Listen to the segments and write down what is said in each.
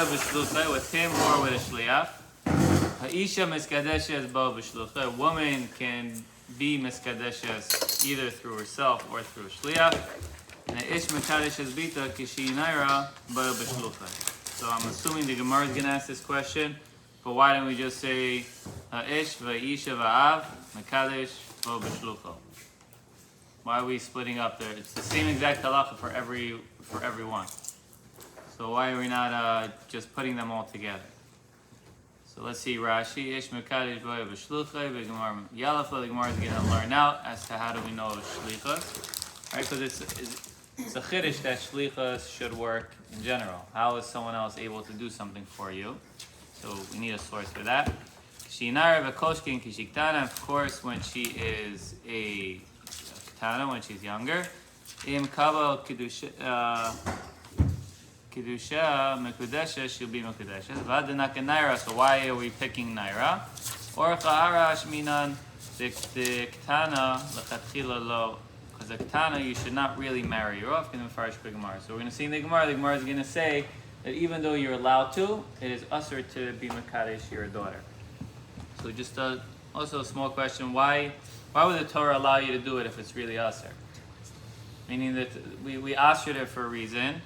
ba b'shlucha, with him or with a shliach. Ha'isha miskadeshes ba b'shlucha. A woman can be miskadeshes either through herself or through a shliach. And ish mekadeshes bita kishinayra ba b'shlucha. So I'm assuming the Gemara is going to ask this question, but why don't we just say ish va'isha va'av mekadesh ba b'shlucha? Why are we splitting up there? It's the same exact halacha for everyone. So why are we not just putting them all together? So let's see Rashi. Ish mekadesh ba b'shlucha. The Gemara Yalafa. The Gemara is going to learn out as to how do we know shlichas, right? Because it's a chiddush that shlichas should work in general. How is someone else able to do something for you? So we need a source for that. Kishinara v'koshkin kishiktana. Of course, when she is a ketana, when she's younger. Im kabel Kiddusha mekudesha, she'll be mekudesha. V'adanaka naira. So why are we picking naira? Or cha'arash minan the ketana lechatchila lo. Because the ketana you should not really marry her off. So we're going to see in the Gemara is going to say that even though you're allowed to, it is usher to be mekadesh your daughter. So just also a small question: Why would the Torah allow you to do it if it's really usher? Meaning that we ushered it for a reason.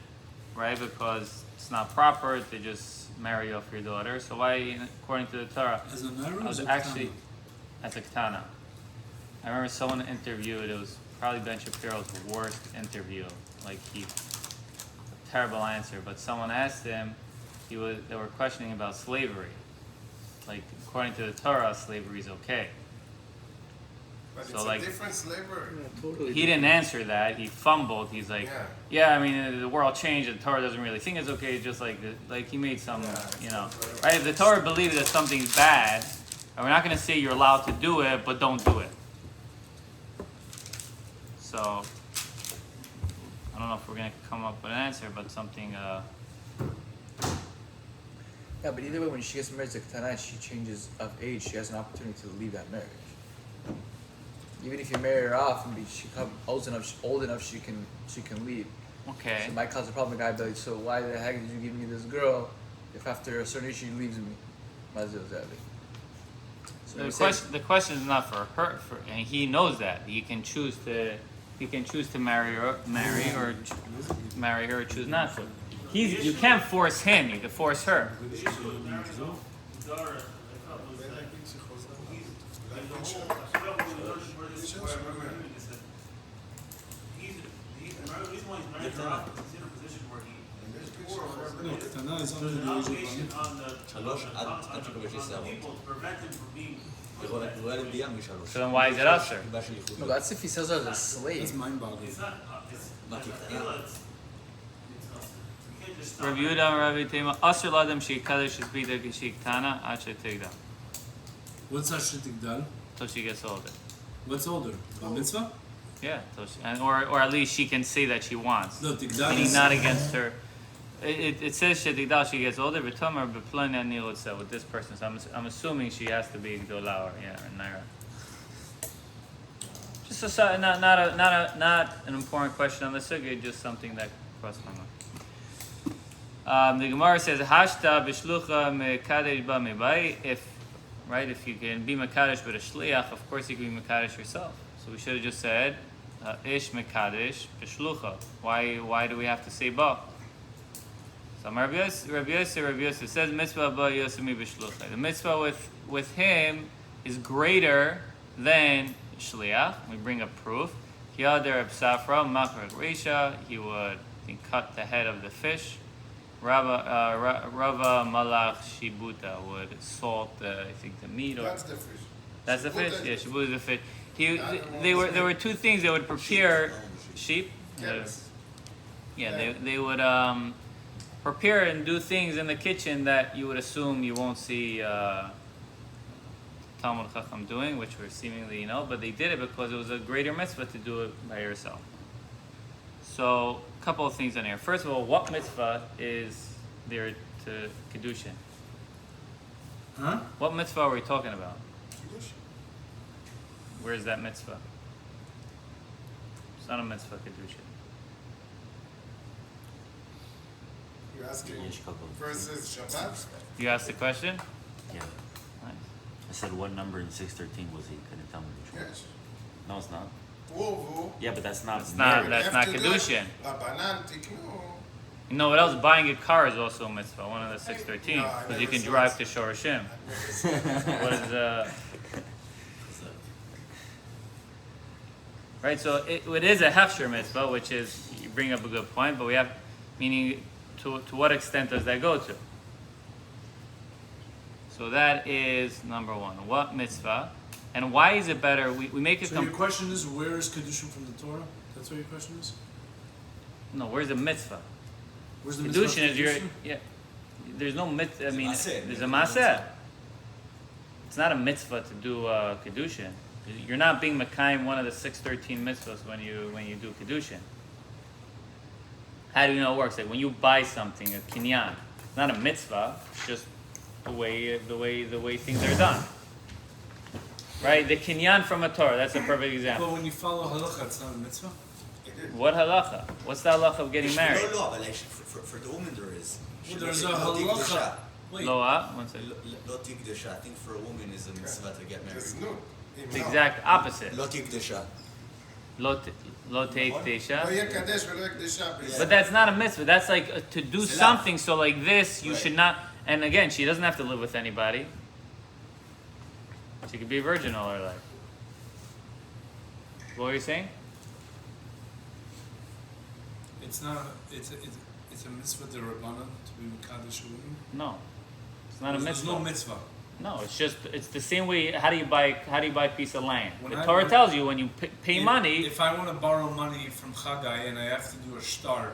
Right, because it's not proper to just marry off your daughter. So why, according to the Torah, as a naira, was actually as a ketana? I remember someone interviewed. It was probably Ben Shapiro's worst interview. Like a terrible answer. But someone asked him, they were questioning about slavery. Like according to the Torah, slavery is okay. But so it's like, a different slavery. Yeah, totally he didn't answer that. He fumbled. He's like, yeah, I mean, the world changed. The Torah doesn't really think it's okay. Just like he made some, right? If the Torah believes that something's bad, we're not going to say you're allowed to do it, but don't do it. So I don't know if we're going to come up with an answer, but something. Yeah, but either way, when she gets married to Ketana, she changes of age. She has an opportunity to leave that marriage. Even if you marry her off and she comes old enough, she can leave. Okay. So my cause a problem. The guy be like, so why the heck did you give me this girl if after a certain age she leaves me? So the question is not for her, and he knows that he can choose to marry her or choose not to. You can't force him. You can force her. No, קטנה is under the age of 1. So then why is it usher? no, that's if he sells her as a slave. That's mind-boggling. Rabbi Yehuda and Rabbi Tema, usher ladam sheikadesh is bida geshiktana ad shetigdal. What's Asher Tigdal? Till she gets older. What's older? Bar mitzvah? Yeah, or at least she can say that she wants. No, Tigdal Meaning is not against her. It says shetigdal, she gets older. V'tomer b'plani anilotza with this person. So I'm assuming she has to be gdola or naira. Just not an important question on the sugya, just something that crossed my mind. The Gemara says hashta b'shlucha mekadesh ba mebai. If you can be mekadesh with a shliach, of course you can be mekadesh yourself. So we should have just said ish mekadesh b'shlucha. Why do we have to say ba? So Rabbi Yosef says mitzvah ba yosemi b'shlucha. The mitzvah with him is greater than shliach. We bring a proof. Kiyader b'safra machrak reisha. He would cut the head of the fish. Rava Malach Shibuta would salt I think the meat. That's the fish. That's the fish? Yeah, Shibuta is the fish. There were two things they would prepare sheep. They would prepare and do things in the kitchen that you would assume you won't see Talmud Chacham doing, which we're seemingly but they did it because it was a greater mitzvah to do it by yourself. So, a couple of things in here. First of all, what mitzvah is there to Kiddushin? Huh? What mitzvah are we talking about? Kiddushin. Where is that mitzvah? It's not a mitzvah Kiddushin. You asking יש כבוד. versus Shabbat? You asked the question? Yeah. Nice. I said what number in 613 was he? Couldn't tell me which one. Yes. No, it's not. Vuvu. Yeah, but that's not. It's not- marriage. that's not Kiddushin. Rabbanan tiknu. You know what else? Buying a car is also a mitzvah, one of the 613, No, I because you never can saw drive it. to Shorashim. What is right? So it is a hefsher mitzvah, which is, you bring up a good point, but we have, meaning, to what extent does that go to? So that is number one. What mitzvah? And why is it better? We make it So your question is, where is Kiddushin from the Torah? That's what your question is? no, where's the mitzvah? Where's the mitzvah of Kiddushin is your, Kiddushin? yeah. There's no mitzvah, I mean, maaseh. there's a maaseh. It's not a mitzvah to do Kiddushin. You're not being Mekayim one of the 613 mitzvahs when you do Kiddushin. How do you know it works? Like when you buy something, a kinyan, it's not a mitzvah, it's just the way things are done. Right? The kinyan from a Torah, that's a perfect example. But when you follow halacha, it's not a mitzvah? What halacha? What's the halacha of getting married? לא, אבל for the woman there is. Well, there's a לא תהי קדושה. halacha. Wait. Lo one second. לא תהי קדושה. I think for a woman is a mitzvah to get married. There's no. The exact opposite. לא תהי קדושה. Lo take לא desha. יהיה קדש ולא יקדשה בישראל. But that's not a mitzvah. That's like to do It's a something. So like this, you Right. should not. And again, she doesn't have to live with anybody. She could be a virgin all her life. What were you saying? It's not. It's a mitzvah derabbanan to be mekadosh a woman. No, it's not a There's no mitzvah. mitzvah. No, it's the same way. How do you buy a piece of land? When The I- Torah when- tells you when you pay money. If I want to borrow money from Chagai and I have to do a shtar,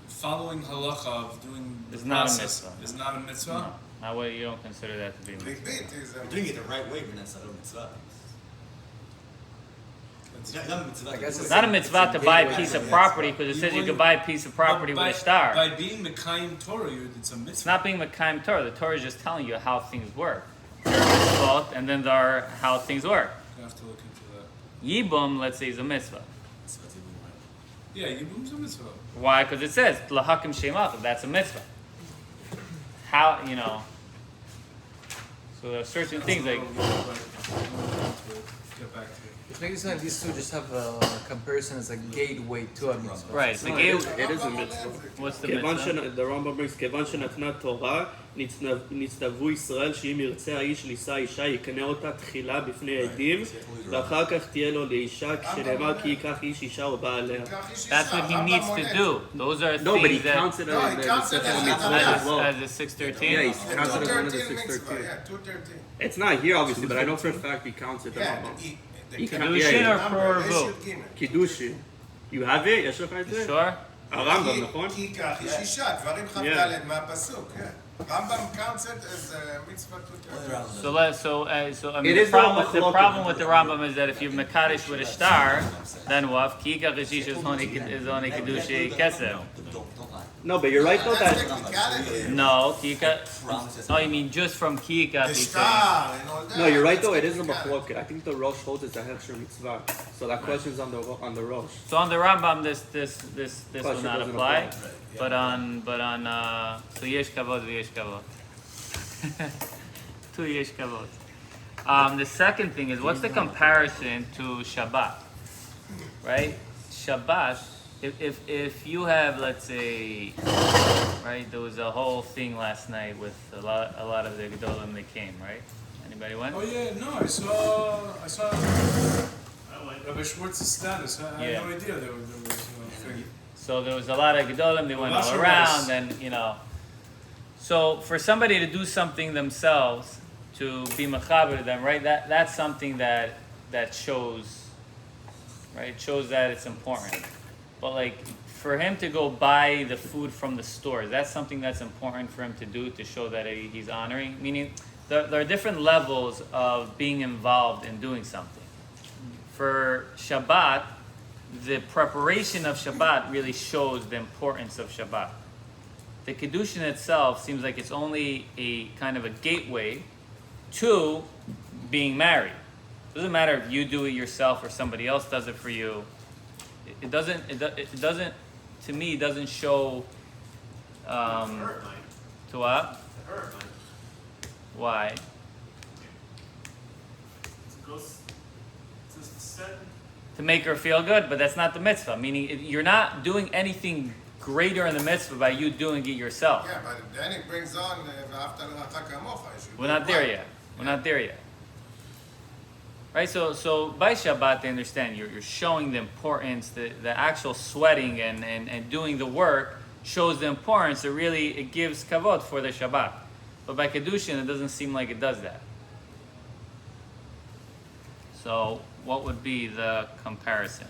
following halacha of doing the It's not a process mitzvah. is not a mitzvah. No, that way you don't consider that to be a mitzvah. ריבית is a... You're doing it the right way, but that's not a mitzvah. It's- It's not a mitzvah. I guess It's not a mitzvah to buy a piece of property because it You says you wouldn't- could buy a piece of property But with a star. By being Mekayim Torah, it's a mitzvah. It's not being Mekayim Torah. The Torah is just telling you how things work. There are mitzvot, and then there are how things work. You have to look into that. Yibum, let's say, is a mitzvah. Mitzvah to be right. Yeah, Yibum's a mitzvah. Why? Because it says lahakim shemach. That's a mitzvah. How you know? So there are certain things like Get back to it. Which makes it sound like these two just have a comparison as a gateway to a mitzvah. right. The No, gay, it is a mitzvah. what's the כיוון mitzvah? the Rambam brings, כיוון שנתנה תורה, נצטוו ישראל שאם ירצה האיש לישא אישה, יקנה אותה תחילה בפני עדים, ואחר כך תהיה לו לאישה, כשנאמר כי ייקח איש אישה ובעליה. קח איש That's אישה, what he רמב"ם needs מונה. to do. Those are No, but he things that counts it No, as he the counts it second as mitzvah a- as well. as a 613. Yeah, he's The counts it as one of the 213 mitzvah, 613. yeah, 213. It's not here, obviously, but I know for a fact he counts it. the Yeah, Rambam. the He can- Kiddushin yeah, or number, pro or רשת vo? ג'. קידושין. You have it? יש לך את זה? Sure. הרמב"ם, נכון? כי ייקח איש אישה, דברים כ"ד מהפסוק, כן. רמב"ם counts it as a mitzvah to Around So I mean, It the is problem not with the machloket. problem with the Rambam is that if you're mekadesh with a star, then what? Kika reshish is only kedusha kesef. Don't lie. No, but you're right though That's that... technicality. No, Kika. Promises. Oh, you mean just from Kika? The star and all that. No, you're right though, it that's is a technicality. machloket. I think the Rosh holds it's a Hechsher mitzvah. So that question's on the Rosh. So on the Rambam, this will Question not doesn't apply. apply. But on so yesh kavod v'yesh kavod. Two yesh kavod. The second thing is, what's the comparison to Shabbat? Right? Shabbat. If you have, let's say, right, there was a whole thing last night with a lot of the gedolim that came, right? Anybody went? Oh yeah, no, I saw Rabbi Schwartz's status. I Yeah. had no idea there was thing. So there was a lot of gedolim. They went all Russia around, was- and you know. So for somebody to do something themselves, to be mechaber to them, right? That's something that shows, right? It shows that it's important. But like for him to go buy the food from the store, that's something that's important for him to do to show that he's honoring. Meaning, there are different levels of being involved in doing something. For Shabbat, the preparation of Shabbat really shows the importance of Shabbat. The Kiddushin itself seems like it's only a kind of a gateway to being married. It doesn't matter if you do it yourself or somebody else does it for you. It doesn't, to me, it doesn't show To what? Why? To make her feel good, but that's not the mitzvah. Meaning, you're not doing anything greater in the mitzvah by you doing it yourself. Yeah, but then it brings on We're not there yet. We're not there yet. Right? So by Shabbat, they understand you're showing the importance, the actual sweating and doing the work shows the importance. It gives kavod for the Shabbat. But by Kiddushin, it doesn't seem like it does that. So what would be the comparison?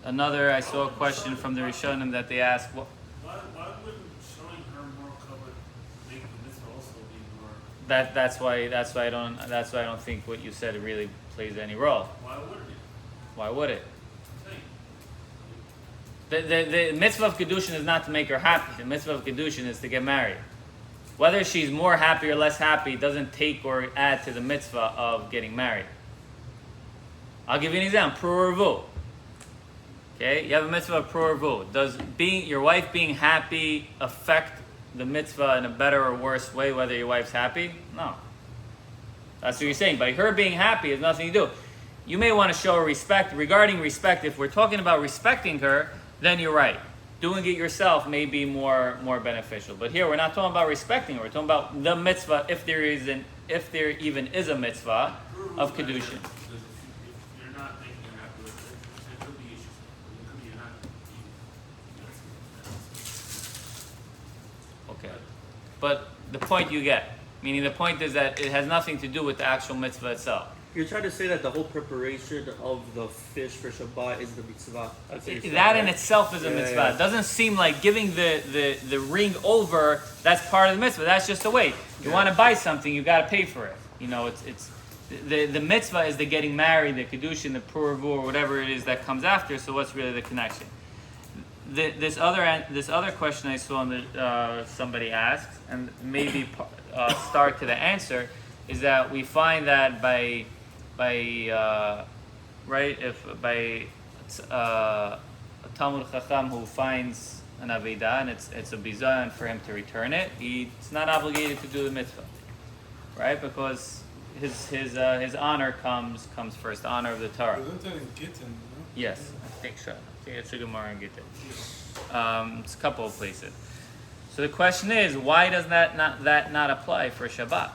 Another, I saw a question from the Rishonim that they asked, Why wouldn't showing her more cover make the mitzvah also be more? that's why I don't think what you said really plays any role. Why wouldn't it? Why would it? Think. The mitzvah of Kiddushin is not to make her happy. The mitzvah of Kiddushin is to get married. Whether she's more happy or less happy doesn't take or add to the mitzvah of getting married. I'll give you an example. Prurvu. Okay, you have a mitzvah of prurvu. Does your wife being happy affect the mitzvah in a better or worse way, whether your wife's happy? No. That's what you're saying. By her being happy has nothing to do. You may want to show her respect. Regarding respect, if we're talking about respecting her, then you're right. Doing it yourself may be more beneficial. But here we're not talking about respecting her. We're talking about the mitzvah, if there even is a mitzvah of Kiddushin. If you're not making her happy with it, there could be issues. It could be you're not. Okay. But the point you get, meaning the point is that it has nothing to do with the actual mitzvah itself. You're trying to say that the whole preparation of the fish for Shabbat is the mitzvah. That's what you're saying, That right? in itself is a mitzvah. Yeah. It doesn't seem like giving the ring over, that's part of the mitzvah. That's just a way. You want to buy something, you got to pay for it. You know, it's the mitzvah is the getting married, the Kiddushin, the Puravu, or whatever it is that comes after. So what's really the connection? This other question I saw that somebody asked, and maybe start to the answer, is that we find that by a Talmud Chacham who finds an Avedah and it's a bizayon for him to return it, he's not obligated to do the mitzvah, right? Because his honor comes first, the honor of the Torah. Isn't that in Gittin, no? Yes, I think so. I think it's a Gemara and Gittin. It's a couple of places. So the question is, why does that not apply for Shabbat?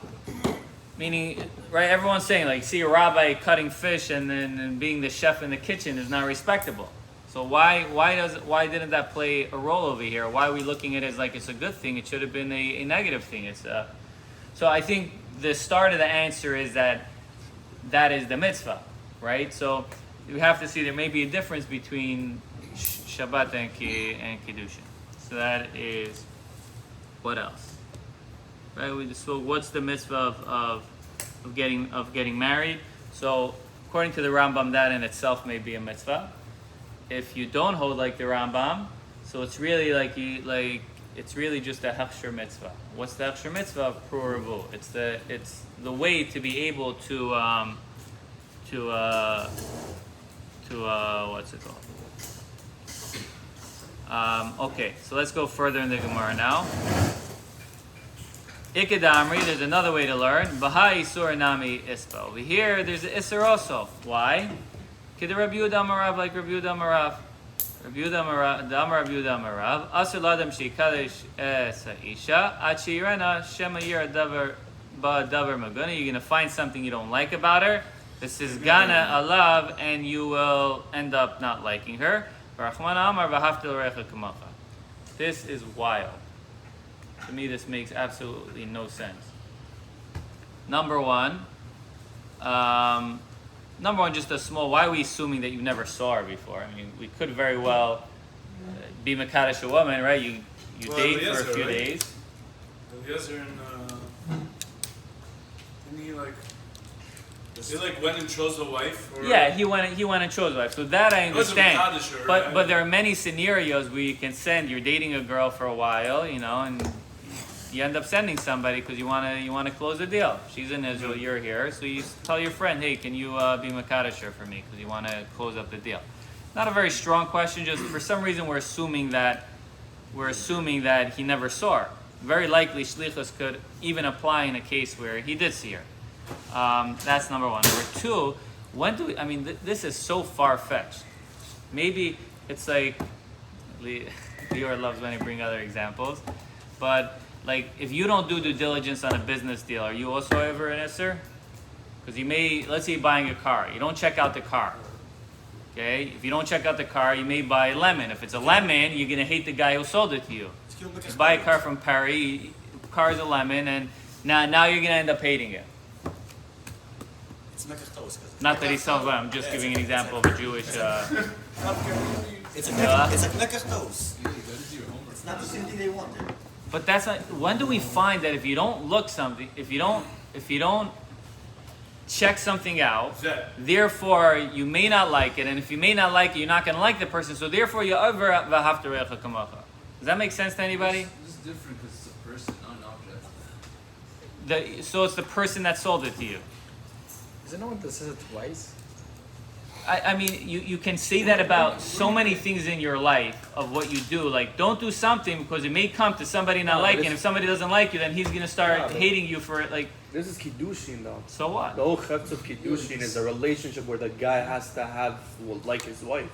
Meaning, right? Everyone's saying, like, see a rabbi cutting fish and then being the chef in the kitchen is not respectable. So why didn't that play a role over here? Why are we looking at it as like it's a good thing? It should have been a negative thing. So I think the start of the answer is that is the mitzvah, right? So you have to see there may be a difference between Shabbat and Kiddushin. So that is what else? Right? So what's the mitzvah of getting married? So according to the Rambam, that in itself may be a mitzvah. If you don't hold like the Rambam, so it's really it's really just a hechsher mitzvah. What's the hechsher mitzvah of pruravu? It's the way to be able to what's it called? Okay, so let's go further in the Gemara now. Ikadamri, there's another way to learn. Baha Isur Nami Ispa. Over here, there's an Isur also. Why? Kid Rabbi Yehuda Amarav, like Rabbi Yehuda Amarav. Rabbi Yehuda Amarav. Asur Ladam Sheikadish Es Ha'isha. Ad Sheirena Shema Yir Davar Ba Davar Maguna. You're going to find something you don't like about her. This is Gana Alav, and you will end up not liking her. This is wild. To me, this makes absolutely no sense. Number one, just a small. Why are we assuming that you never saw her before? I mean, we could very well be Mekadesh a woman, right? You date for a few days. Eliezer and didn't he like? He went and chose a wife? Or Yeah, he went and chose a wife. So that I understand. Mekadesh her, But right? but there are many scenarios where you can send. You're dating a girl for a while, and you end up sending somebody because you want to close a deal. She's in Israel, you're here, so you tell your friend, hey, can you be Mekadesh for me because you want to close up the deal. not a very strong question. Just for some reason, we're assuming that he never saw her. Very likely, shlichus could even apply in a case where he did see her. That's number one. Number two, when do we? I mean, this is so far fetched. Maybe it's like Lior loves when I bring other examples, but like if you don't do due diligence on a business deal, are you also ever an isser? Because you may, let's say you're buying a car, you don't check out the car. Okay, if you don't check out the car, you may buy a lemon. If it's a lemon, you're gonna hate the guy who sold it to you. You buy a car from Perry, car is a lemon, and now you're gonna end up hating it. Not that he sells lemon. I'm just giving an example of a Jewish. It's a knekach toast. It's not the same thing they wanted. But that's not. When do we find that if you don't look something, if you don't check something out, therefore you may not like it, and if you may not like it, you're not going to like the person. So therefore, you're over v'ahavta re'echa kamocha. Does that make sense to anybody? This is different because it's a person, not an object. So it's the person that sold it to you. Is it no one that says it twice? I mean, you can say that about so many things in your life of what you do. Like, don't do something because it may come to somebody not liking. And if somebody doesn't like you, then he's going to start hating you for it. Like, This is Kiddushin though. so what? The whole chefs of Kiddushin is a relationship where the guy has to have, like his wife.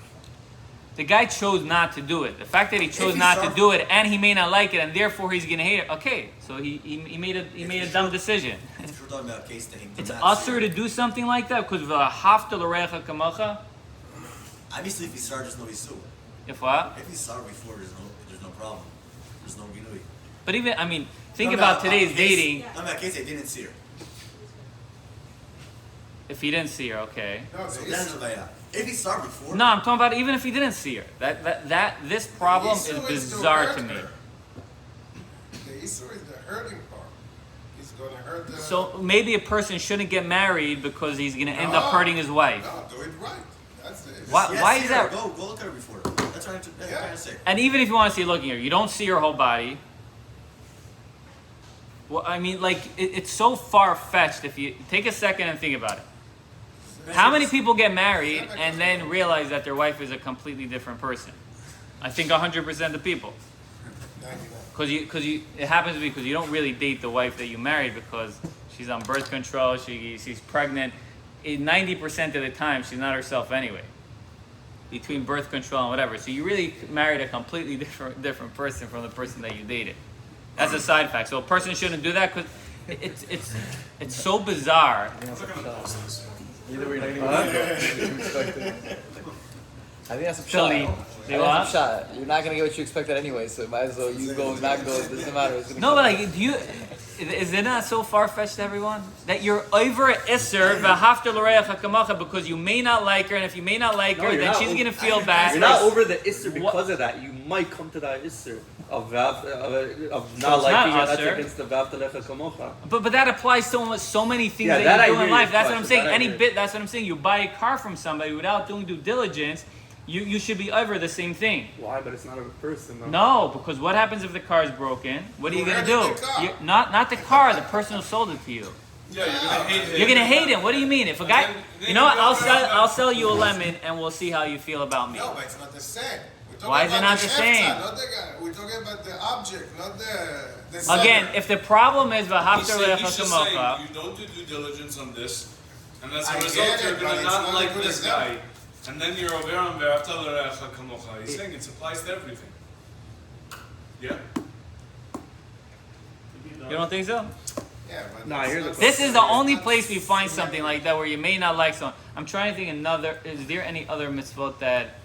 The guy chose not to do it. The fact that he chose not to do it, and he may not like it, and therefore he's going to hate it. Okay, so he made a dumb decision. If you're talking about a case that he did It's not usher see. to do something like that because v'ahavta l'recha kamocha. Obviously, if he saw, there's no issue. If what? If he saw before, there's no problem. There's no ginui. But even I mean, think about today's dating. No, that case, they didn't see her. If he didn't see her, okay. No, So the that's issue- the way. If he saw her before, No, I'm talking about even if he didn't see her. This problem the is issue is to bizarre hurt to me. her. The issue is the hurting part. He's going to hurt the... So maybe a person shouldn't get married because he's going to end No. up hurting his wife. No, do it right. That's the issue. Why- yes, why see is her. that- Go look at her before. That's what I'm trying to say. And even if you want to see looking at her, you don't see her whole body. Well, I mean, like it's so far fetched. If you take a second and think about it. How many people get married and then realize that their wife is a completely different person? I think 100% of people. 99. Because it happens because you don't really date the wife that you married because she's on birth control, she's pregnant. 90% of the time, she's not herself anyway. Between birth control and whatever, so you really married a completely different person from the person that you dated. That's a side fact. So a person shouldn't do that because it's so bizarre. Either way, you're not gonna get what you expected. I think that's a Philly, shot. they That's what? a shot. You're not gonna get what you expected anyway, so might as well you go, not go. It doesn't matter. It's gonna No, come. but like, is it not so far fetched, everyone, that you're over isser v'ahavta l'reacha kamocha because you may not like her, and if you may not like No, her, you're then not she's over- gonna feel bad. You're not over the Isser because of that. You might come to that Isser of not it's liking not it. That's Isser. against the Vavtalecha Kamocha. But that applies to so many things Yeah, that that you do I in hear life. your That's what I'm question, saying. that I Any hear. bit. That's what I'm saying. You buy a car from somebody without doing due diligence. You should be over the same thing. Why? But it's not a person. Though. No, because what happens if the car is broken? What are you gonna do? hurting the car. Not the car. The person who sold it to you. Yeah, you're gonna hate him. You're gonna hate him. What do you mean? If a guy, Then you know what? you go I'll sell you a lemon, and we'll see how you feel about me. No, but it's not the same. We're talking Why is it about not the hefza, same? Not the guy. We're talking about the object, not the seller. Again, if the problem is He's v'ahavta saying, l'reacha he's just kamocha, saying, you don't do due diligence on this, and as I a get result, it, you're but gonna it's not not like as good this as that. guy, and then you're over on ve'afta l'reacha kamocha. He's saying it applies to everything. Yeah. you don't think so? Yeah, but Nah, it's here's not the- This is the it's only not place we find similar. something like that where you may not like someone. I'm trying to think another. Is there any other mitzvot that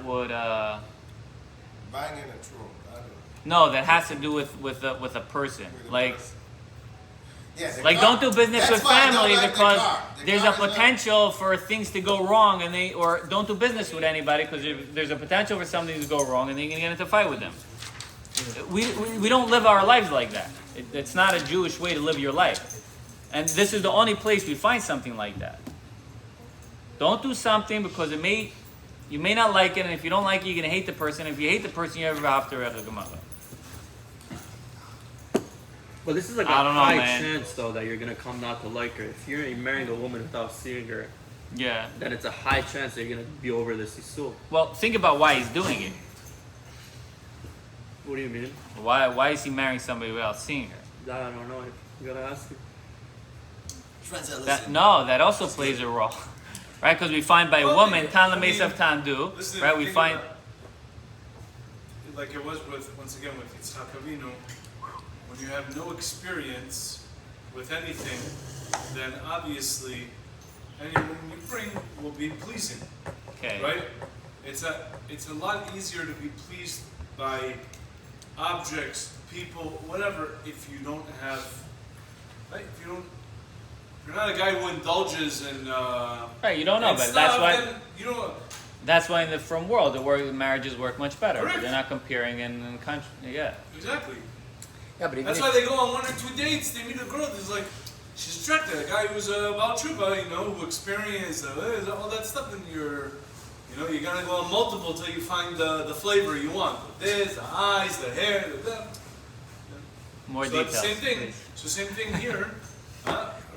would Buying in a true. I don't know. no that has to do with a person With a like. person. Yeah, the Like car. don't do business That's with why I don't family like the because car. The there's a car is not- potential for things to go wrong or don't do business with anybody because there's a potential for something to go wrong and then you're gonna get into a fight with them. We don't live our lives like that. It's not a Jewish way to live your life, and this is the only place we find something like that. Don't do something because you may not like it, and if you don't like it, you're gonna hate the person. If you hate the person, you ever have to recha. But this is like I a don't know, high man. chance though that you're gonna come not to like her. If you're marrying a woman without seeing her, Yeah. then it's a high chance that you're gonna be over this isur. Well, think about why he's doing it. What do you mean? Why is he marrying somebody without seeing her? That I don't know. You gotta ask him. Friends that That, listen. no, that also plays a role, right? Because we find by a Well, woman, tan I mean, lemesav tandu, Listen, right? We think find. about- like it was with, once again, with Yitzhak Avinu, when you have no experience with anything, then obviously any woman you bring will be pleasing, Okay. right? It's a lot easier to be pleased by objects, people, whatever, if you don't have, right? If you're not a guy who indulges in Right, you don't know, and but stuff, that's why. then you don't. That's why in the from world, marriages work much better. Correct. They're not comparing and country. Yeah. Exactly. Yeah, but even That's if, why they go on 1 or 2 dates. They meet a girl that's like, she's attractive. A guy who's about Chuba, who experienced all that stuff. And you're gonna go on multiple till you find the flavor you want. This, the eyes, the hair, the. More So details. it's the same thing. please. So same thing here.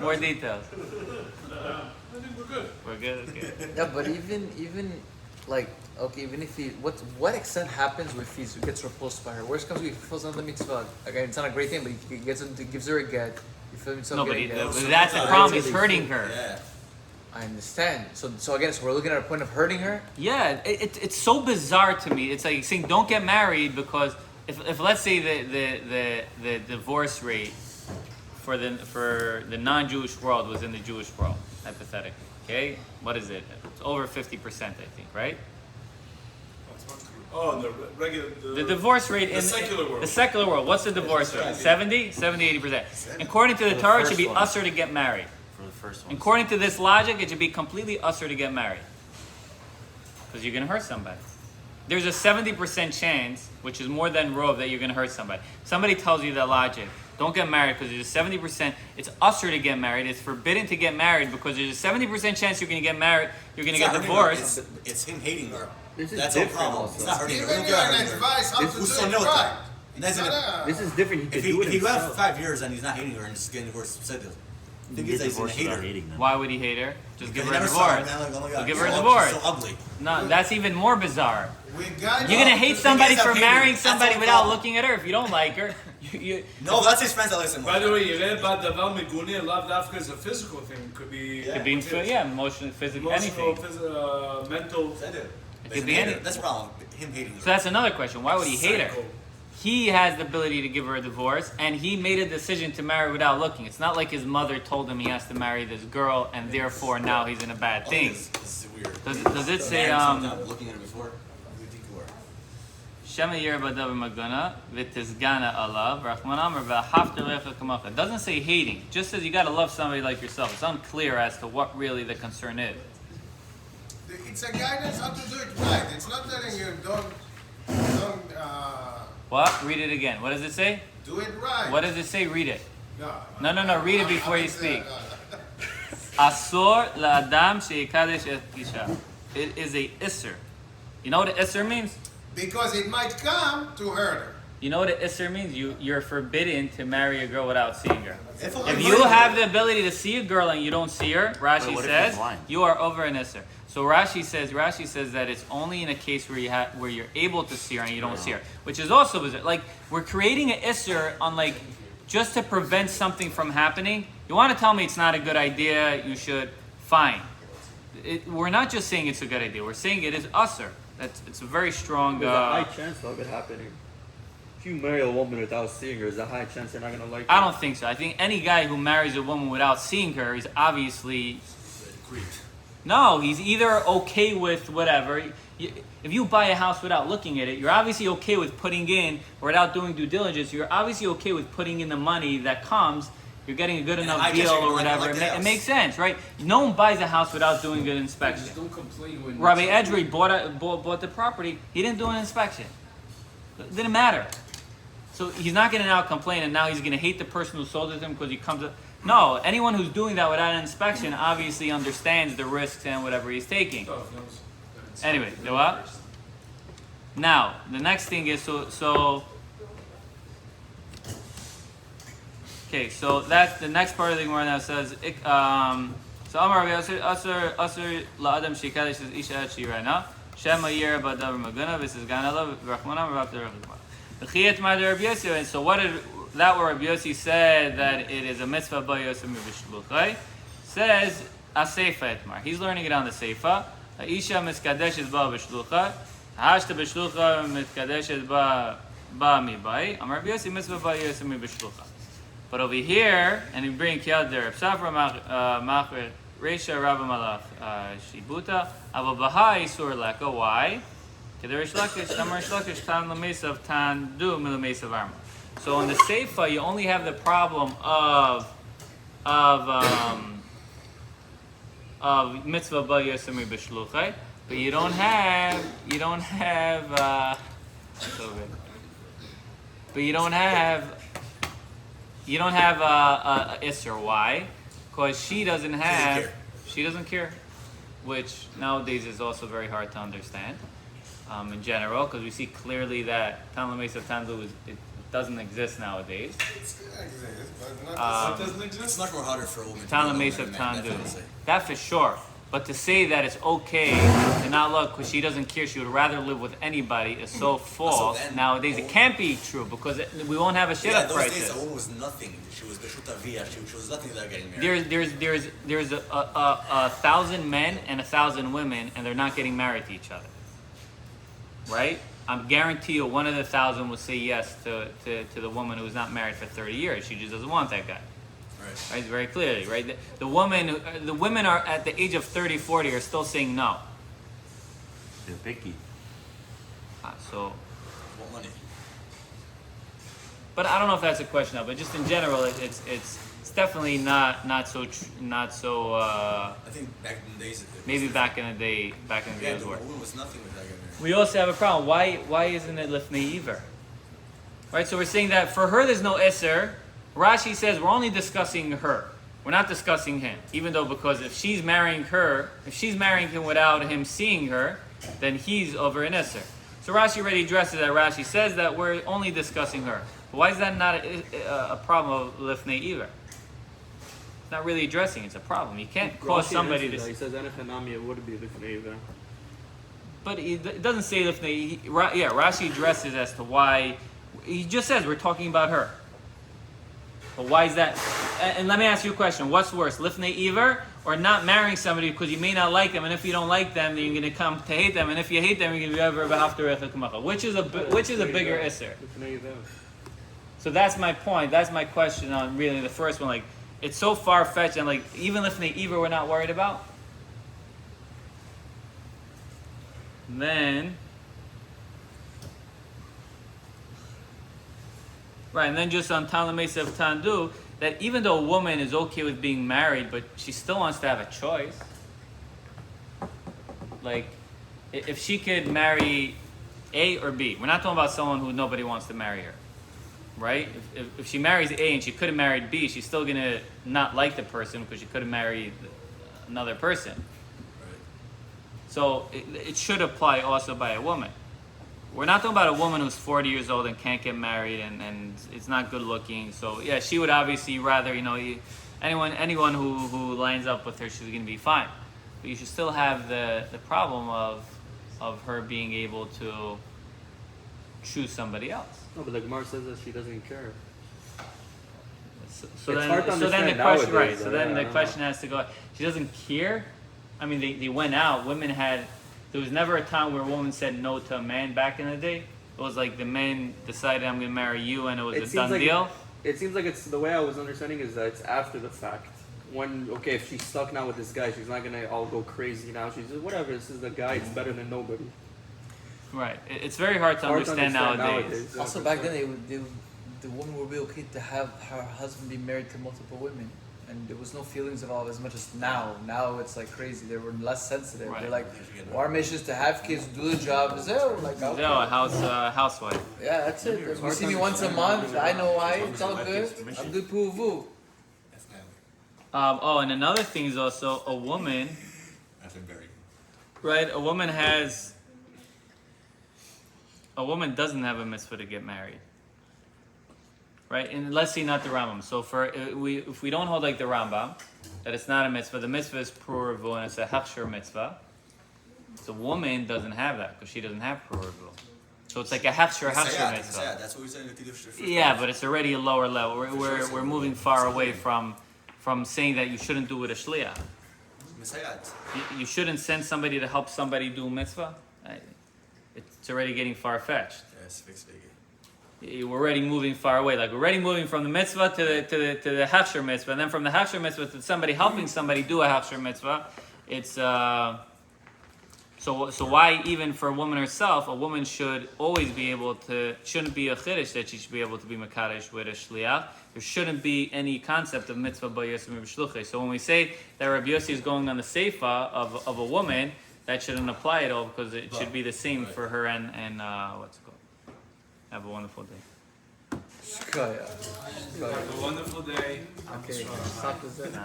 More details. I think we're good. We're good. Okay. yeah, but even like okay, even if he what extent happens if he gets repulsed by her? Worst comes, he fulfills another mitzvah. Again, it's not a great thing, but he gives her a get. You feel himself No, but getting a get. that's the problem. He's hurting her. Yeah. I understand. So again, so we're looking at a point of hurting her. Yeah, it's so bizarre to me. It's like saying don't get married because if let's say the divorce rate for the non-Jewish world was in the Jewish world, hypothetically. Okay, what is it? It's over 50%, I think, right? Oh, the regular. The divorce rate in secular world. The secular world. What's the divorce rate? 70, 80%. According to the For the Torah, it first should be one. usher to get married. For the first one. According to this logic, it should be completely usher to get married. Because you're going to hurt somebody. There's a 70% chance, which is more than rove, that you're going to hurt somebody. Somebody tells you that logic. Don't get married because there's a 70%. It's usher to get married. It's forbidden to get married because there's a 70% chance you're going to get married. You're going to get divorced. It's him hating her. This is That's no different problem. also. It's not hurting her. We Giving don't you care an hurting her. advice how to Who's do so it know right. And that's It's it. not a- This is different. He could If do it he left himself. 5 years and he's not hating her and just getting divorced, said this. The thing is that he's gonna divorced hate without her. hating them. Why would he hate her? Just give Because her a he never saw her, divorce. man, like, oh my So God, give her a she's divorce. so ugly. No, that's even more bizarre. We guide You're gonna you hate to somebody Stop for hating. marrying That's somebody all without problem. looking at her. If you don't like her, you No, that's his friends that listen. By the way, יראה בדבר מגונה, לאו דווקא is a physical thing. Could be could be emotional, physical, emotional, anything. It mental. could be anything. That's the problem. Him hating her. So that's another question. Why would he hate her? Psycho. He has the ability to give her a divorce, and he made a decision to marry without looking. It's not like his mother told him he has to marry this girl, and therefore now he's in a bad thing. This is weird. Does it say Looking at her before. Shema Yerba Davar Magana Vitizgana alav Rahman Amar V'Hafta Lecha Kamacha? It doesn't say hating. It just says you got to love somebody like yourself. It's unclear as to what really the concern is. It's a guidance how to do it right. It's not telling you don't What? Read it again. What does it say? do it right. What does it say? Read it. No. Read it before you speak. No. Asor la'adam she'ikadesh et isha. It is a isser. You know what an isser means? Because it might come to hurt her. You know what an isser means? You're forbidden to marry a girl without seeing her. If If you have the ability to see a girl and you don't see her, Rashi But what if says he's blind? you are over an isser. So Rashi says that it's only in a case where you're able to see her and you don't see her, which is also bizarre. Like we're creating an isser on like just to prevent something from happening. You want to tell me it's not a good idea? You should fine. We're not just saying it's a good idea. We're saying it is usser. It's a very strong. There's a high chance of it happening. If you marry a woman without seeing her, there's a high chance they're not gonna like her. I don't think so. I think any guy who marries a woman without seeing her is obviously. No, he's either okay with whatever. If you buy a house without looking at it, you're obviously okay with putting in, or without doing due diligence, you're obviously okay with putting in the money that comes. You're getting a good enough I deal guess you're or gonna whatever. like the It house. makes sense, right? No one buys a house without doing an inspection. Just don't complain when Rabbi Edry bought the property. He didn't do an inspection. It didn't matter. So he's not going to now complain, and now he's going to hate the person who sold it to him because he comes up. No, anyone who's doing that without an inspection obviously understands the risks and whatever he's taking. Anyway, do what? Now, the next thing is so. Okay, so that's the next part of the Gemara now says So Amar Asur La'adam Shikadesh is Isha Et Shirana. Shema Yera Badav Magana. This is Ganala Rachmanam Rav Derechma. The Chiyat Madar Rabbi Yossi. And so what did that where Rabbi Yossi said that it is a mitzvah by Yosef Mivishluchai says a Seifa Etmar. He's learning it on the Seifa. Isha Miskadesh is Ba Bishlucha. Hashta Bishlucha Miskadesh is Ba Mibai. Amar Rabbi Yossi mitzvah by Yosef Mivishlucha. But over here, and we bring Kiad there, Safra Machre Reisha Rabba Malach Shibuta, Ava Baha Isur Leka. Why? Kederish Lakish, Amar Shlakish, Tan Lames of Tan Du Milames of Arma. So in the Seifa, you only have the problem of mitzvah ba yosemi b'shluchai, but you don't have so good. But you don't have Isser. Why? Because she doesn't care, which nowadays is also very hard to understand in general, because we see clearly that Tan Lames of Tandu it doesn't exist nowadays. It exists, but It doesn't exist. It's much more harder for a woman to Tan be Lames alone of than a man, Tandu. definitely. That for sure. But to say that it's okay to not look because she doesn't care, she would rather live with anybody is so false. then- Nowadays it can't be true because we won't have a shit Yeah, up those days crisis. a woman was nothing. She was Beshuta Via. She was nothing without getting married. There's a 1,000 men and 1,000 women, and they're not getting married to each other. Right? I guarantee you, one of the 1,000 will say yes to the woman who's not married for 30 years. She just doesn't want that guy. Right? Very clearly, right? The women are at the age of 30, 40 are still saying no. They're picky. So, Want money. but I don't know if that's a question of, but just in general, it's definitely not so. I think back in the days. Maybe back in the day, Yeah, it was the worse. woman was nothing without getting married. We also have a problem. Why isn't it lifnei iver? Right. So we're saying that for her there's no iser. Rashi says we're only discussing her. We're not discussing him. Even though because if she's marrying him without him seeing her, then he's over an iser. So Rashi already addresses that. Rashi says that we're only discussing her. But why is that not a problem of lifnei iver? It's not really addressing. It's a problem. You can't cause somebody to. He says Enechanami would be lifnei iver. But it doesn't say lifnei. Yeah, Rashi addresses as to why. He just says we're talking about her. But why is that? And let me ask you a question: what's worse, lifnei iver or not marrying somebody because you may not like them, and if you don't like them, then you're going to come to hate them, and if you hate them, you're going to be over b'haftarech. Which is a bigger isser? Lifnei iver. So that's my point. That's my question on really the first one. Like, it's so far fetched, and like even lifnei iver, we're not worried about. Then. Right, and then just on Talames of Tandu, that even though a woman is okay with being married, but she still wants to have a choice. Like, if she could marry A or B, we're not talking about someone who nobody wants to marry her, right? If she marries A and she could have married B, she's still gonna not like the person because she could have married another person. Right. So it should apply also by a woman. We're not talking about a woman who's 40 years old and can't get married and it's not good looking. So yeah, she would obviously rather, anyone who lines up with her, she's going to be fine. But you should still have the problem of her being able to choose somebody else. No, but the Gemara says that she doesn't care. So It's then, hard to so then the understand question, nowadays, right? So though, then yeah, I the don't question has to go. She doesn't care. I mean, they went out. Women had. There was never a time where a woman said no to a man back in the day. It was like the man decided I'm going to marry you, and it was a done deal. It seems like it's the way I was understanding is that it's after the fact. When if she's stuck now with this guy, she's not gonna all go crazy now. She's just whatever. This is the guy. It's better than nobody. Right. It's very hard to understand nowadays. Also, back then, the woman would be okay to have her husband be married to multiple women. And there was no feelings involved as much as now. Now it's like crazy. They were less sensitive. Right. They're like, our mission is to have kids, do the job. A housewife. Yeah, that's it. You see me once a month. I know why. It's all good. I'm good pour vous. And another thing is also a woman. That's very. Right. A woman doesn't have a mitzvah to get married. right? And let's see, not the Rambam. So if we don't hold like the Rambam, that it's not a mitzvah, the mitzvah is prurivu and it's a hachshir mitzvah. The woman doesn't have that because she doesn't have prurivu. So it's like a hachshir Mesayat, mitzvah. Mesayat, that's what we said in the Kiddushin Shiur. Yeah, but it's already a lower level. We're moving far away from saying that you shouldn't do with a shliach. Mesayat. You shouldn't send somebody to help somebody do mitzvah. It's already getting far fetched. Yes, fix it. We're already moving far away. Like we're already moving from the mitzvah to the hachshir mitzvah, and then from the hachshir mitzvah to somebody helping somebody do a hachshir mitzvah. It's so why even for a woman herself, a woman should always be able to, shouldn't be a chiddush that she should be able to be mekadesh with a shliach. There shouldn't be any concept of mitzvah b'yosem b'shluchei. So when we say that Rabbi Yossi is going on the seifa of a woman, that shouldn't apply at all because it should be the same for her and what's it called? Have a wonderful day. Shkaya. Have a wonderful day. Okay, stop this. Now,